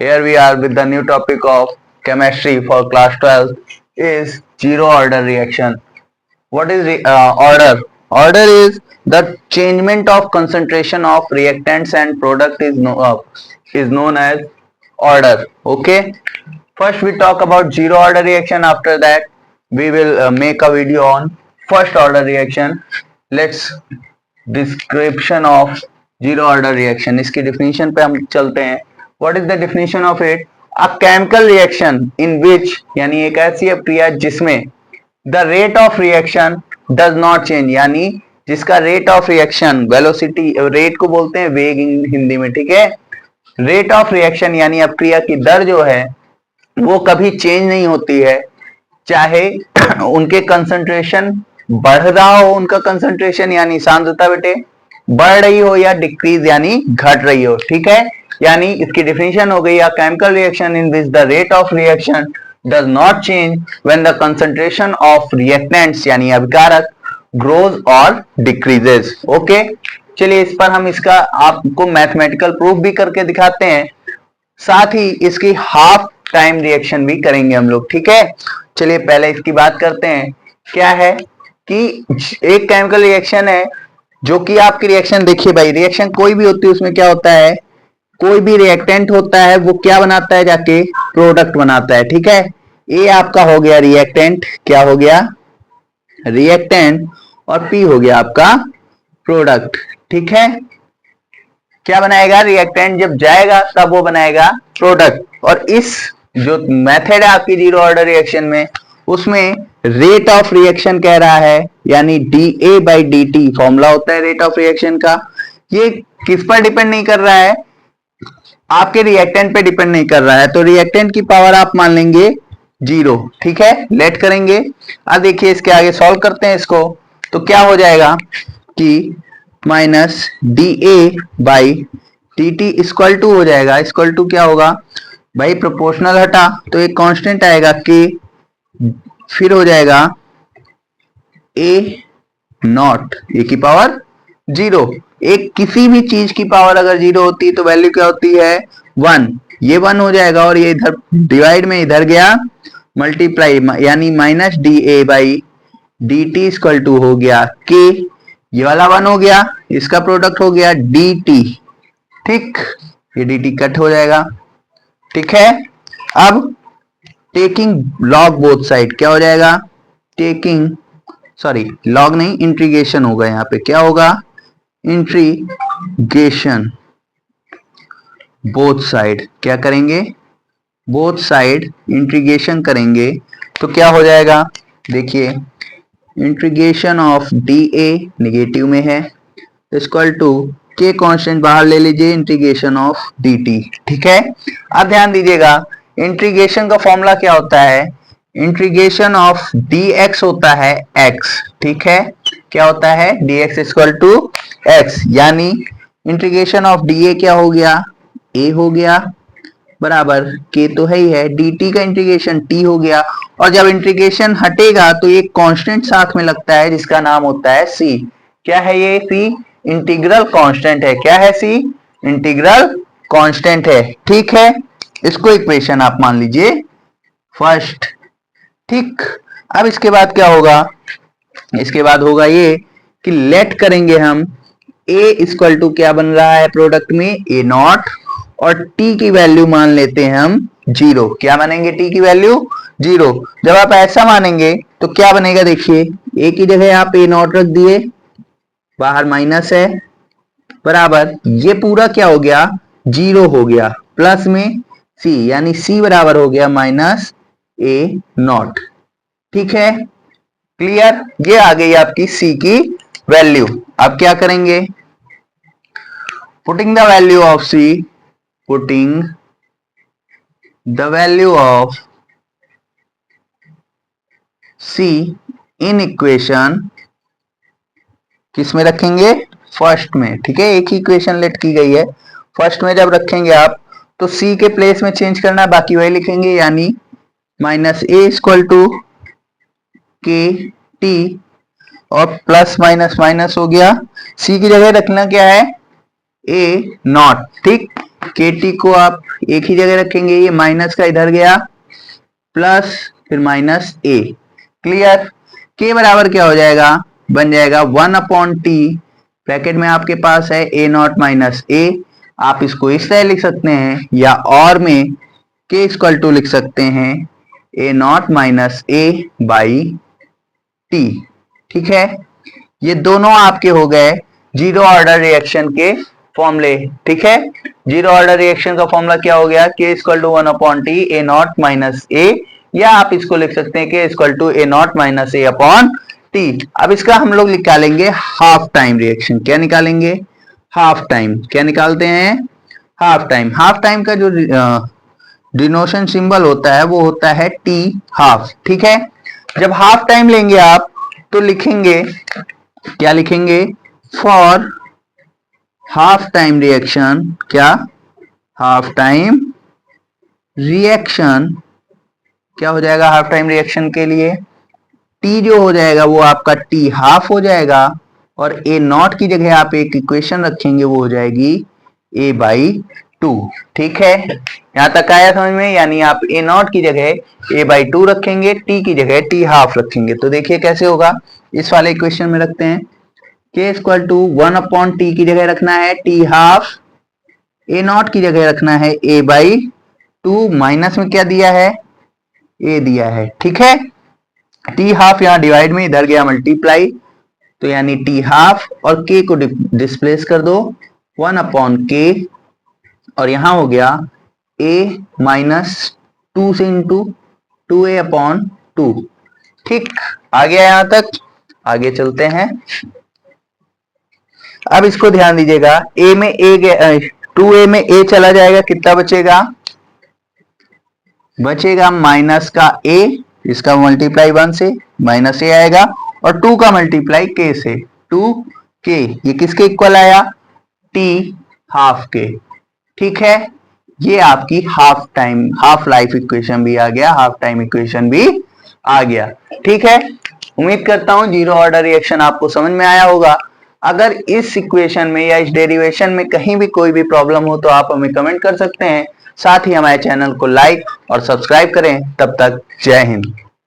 Here we are with the new topic of chemistry for class 12 is zero order reaction. What is order? Order is the changement of concentration of reactants and product is known as order. Okay. First we talk about zero order reaction. After that we will make a video on first order reaction. Let's description of zero order reaction, इसकी definition पे हम चलते हैं. What is the definition of it? A chemical reaction in which, यानी एक ऐसी अभिक्रिया जिसमें the rate of reaction does not change, यानी जिसका rate of reaction, velocity, rate को बोलते हैं वेग हिंदी में, ठीक है. रेट ऑफ रिएक्शन यानी अभिक्रिया की दर जो है वो कभी चेंज नहीं होती है, चाहे उनके कंसंट्रेशन बढ़ रहा हो, उनका कंसंट्रेशन यानी सांद्रता बेटे बढ़ रही हो, या डिक्रीज यानी घट रही हो. ठीक है, यानी इसकी डिफिनीशन हो गई, अ chemical reaction in which the rate of reaction does not change when the concentration of reactants यानी अभिकारक ग्रोज और डिक्रीजेस. ओके, चलिए इस पर हम इसका आपको मैथमेटिकल प्रूफ भी करके दिखाते हैं, साथ ही इसकी हाफ टाइम रिएक्शन भी करेंगे हम लोग. ठीक है, चलिए पहले इसकी बात करते हैं. क्या है कि एक केमिकल रिएक्शन है जो कि आपकी रिएक्शन, देखिए भाई, रिएक्शन कोई भी होती है उसमें क्या होता है, कोई भी रिएक्टेंट होता है वो क्या बनाता है, जाके प्रोडक्ट बनाता है. ठीक है, ए आपका हो गया रिएक्टेंट, क्या हो गया रिएक्टेंट, और पी हो गया आपका प्रोडक्ट. ठीक है, क्या बनाएगा रिएक्टेंट, जब जाएगा तब वो बनाएगा प्रोडक्ट. और इस जो मेथड है आपकी जीरो ऑर्डर रिएक्शन में, उसमें रेट ऑफ रिएक्शन कह रहा है, यानी dA by dt फॉर्मूला होता है रेट ऑफ रिएक्शन का. ये किस पर डिपेंड नहीं कर रहा है, आपके रिएक्टेंट पे डिपेंड नहीं कर रहा है, तो रिएक्टेंट की पावर आप मान लेंगे जीरो. ठीक है, लेट करेंगे. अब देखिए इसके आगे सॉल्व करते हैं इसको, तो क्या हो जाएगा कि minus dA by dt equal to हो जाएगा, इक्वल टू क्या होगा भाई, प्रोपोर्शनल हटा तो एक कांस्टेंट आएगा k, फिर हो जाएगा ए नॉट, ए की पावर जीरो. एक किसी भी चीज की पावर अगर जीरो होती है तो वैल्यू क्या होती है, वन. ये वन हो जाएगा और ये इधर डिवाइड में इधर गया मल्टीप्लाई, यानी minus D A by D T equal to हो गया के, ये वाला वन हो गया, इसका प्रोडक्ट हो गया डी टी. ठीक, ये डी टी कट हो जाएगा. ठीक है, अब टेकिंग लॉग बोथ साइड क्या हो जाएगा, टेकिंग, सॉरी लॉग नहीं, इंट्रीगेशन होगा यहाँ पे, क्या होगा इंट्रीगेशन बोथ साइड, क्या करेंगे बोथ साइड इंट्रीगेशन करेंगे, तो क्या हो जाएगा, देखिए integration of D A negative में है, इक्वल टू के कांस्टेंट बाहर ले लीजिए, इंट्रीगेशन ऑफ डी टी. ठीक है, अब ध्यान दीजिएगा इंट्रीगेशन का फॉर्मूला क्या होता है, इंट्रीगेशन ऑफ dx होता है x. ठीक है, क्या होता है dx इक्वल टू x, यानी इंट्रीगेशन ऑफ dA क्या हो गया, a हो गया, बराबर k तो है ही है, dt का इंट्रीगेशन t हो गया, और जब इंट्रीगेशन हटेगा तो एक कांस्टेंट साथ में लगता है जिसका नाम होता है c. क्या है ये c, इंटीग्रल कांस्टेंट है. क्या है c, इंटीग्रल कांस्टेंट है. ठीक है, इसको इक्वेशन आप मान लीजिए फर्स्ट. ठीक, अब इसके बाद क्या होगा, इसके बाद होगा ये कि लेट करेंगे हम a इक्वल टू क्या बन रहा है प्रोडक्ट में, a नॉट, और t की वैल्यू मान लेते हैं हम जीरो. क्या मानेंगे, t की वैल्यू जीरो. जब आप ऐसा मानेंगे तो क्या बनेगा, देखिए a की जगह आप a नॉट रख दिए, बाहर माइनस है, बराबर ये पूरा क्या हो गया जीरो हो गया, प्लस में c, यानी c बराबर हो गया माइनस ए नॉट. ठीक है, क्लियर, ये आ गई आपकी c की वैल्यू. अब क्या करेंगे, putting the value of c, putting the value of c in equation, किस में रखेंगे, फर्स्ट में. ठीक है, एक ही इक्वेशन लेट की गई है, फर्स्ट में जब रखेंगे आप तो c के प्लेस में चेंज करना, बाकी वही लिखेंगे, यानी माइनस ए इक्वल टू के टी, और प्लस माइनस माइनस हो गया, c की जगह रखना क्या है, ए नॉट. ठीक, के टी को आप एक ही जगह रखेंगे, ये माइनस का इधर गया प्लस फिर माइनस ए। क्लियर? के बराबर क्या हो जाएगा, बन जाएगा 1/t, ब्रैकेट में आपके पास है ए नॉट माइनस ए। आप इसको इस तरह लिख सकते हैं या और में के इक्वल टू लिख सकते हैं A naught minus A by T. ठीक है, ये दोनों आपके हो गए जीरो ऑर्डर रिएक्शन के फॉर्मूले। ठीक है, जीरो ऑर्डर रिएक्शन का फॉर्मूला क्या हो गया, K equal to 1/t A naught minus A, या आप इसको लिख सकते हैं K equal to A naught minus A upon T. अब इसका हम लोग निकालेंगे हाफ टाइम रिएक्शन। क्या निकालेंगे, हाफ टाइम। क्या निकालते हैं, हाफ टाइम। हाफ टाइम का जो डिनोशन सिंबल होता है वो होता है टी हाफ। ठीक है, जब हाफ टाइम लेंगे आप तो लिखेंगे, क्या लिखेंगे, फॉर हाफ टाइम रिएक्शन, क्या, हाफ टाइम रिएक्शन, क्या हो जाएगा हाफ टाइम रिएक्शन के लिए, टी जो हो जाएगा वो आपका टी हाफ हो जाएगा, और ए नॉट की जगह आप एक इक्वेशन रखेंगे वो हो जाएगी ए बाई टू। ठीक है, यहां तक आया समझ में? यानी आप ए नॉट की जगह ए बाई टू रखेंगे, टी की जगह टी हाफ रखेंगे। तो देखिए कैसे होगा, इस वाले इक्वेशन में रखते हैं, के इक्वल टू 1/t की जगह रखना है टी हाफ, ए नॉट की जगह रखना है ए बाई टू, माइनस में क्या दिया है, ए दिया है। ठीक है, टी हाफ यहाँ डिवाइड में, इधर गया मल्टीप्लाई, तो यानी टी हाफ, और के को डिस्प्लेस कर दो 1/k, और यहां हो गया a माइनस टू से इंटू 2a अपॉन 2। ठीक, आ गया यहां तक, आगे चलते हैं। अब इसको ध्यान दीजिएगा, a में a 2a में a चला जाएगा, कितना बचेगा, बचेगा माइनस का a, इसका मल्टीप्लाई 1 से माइनस a आएगा, और 2 का मल्टीप्लाई k से 2k, ये किसके इक्वल आया, t हाफ के। ठीक है, ये आपकी half time, half life equation भी आ गया, हाफ टाइम इक्वेशन भी आ गया। ठीक है, उम्मीद करता हूं जीरो ऑर्डर रिएक्शन आपको समझ में आया होगा। अगर इस इक्वेशन में या इस डेरिवेशन में कहीं भी कोई भी प्रॉब्लम हो तो आप हमें कमेंट कर सकते हैं। साथ ही हमारे चैनल को लाइक और सब्सक्राइब करें। तब तक जय हिंद।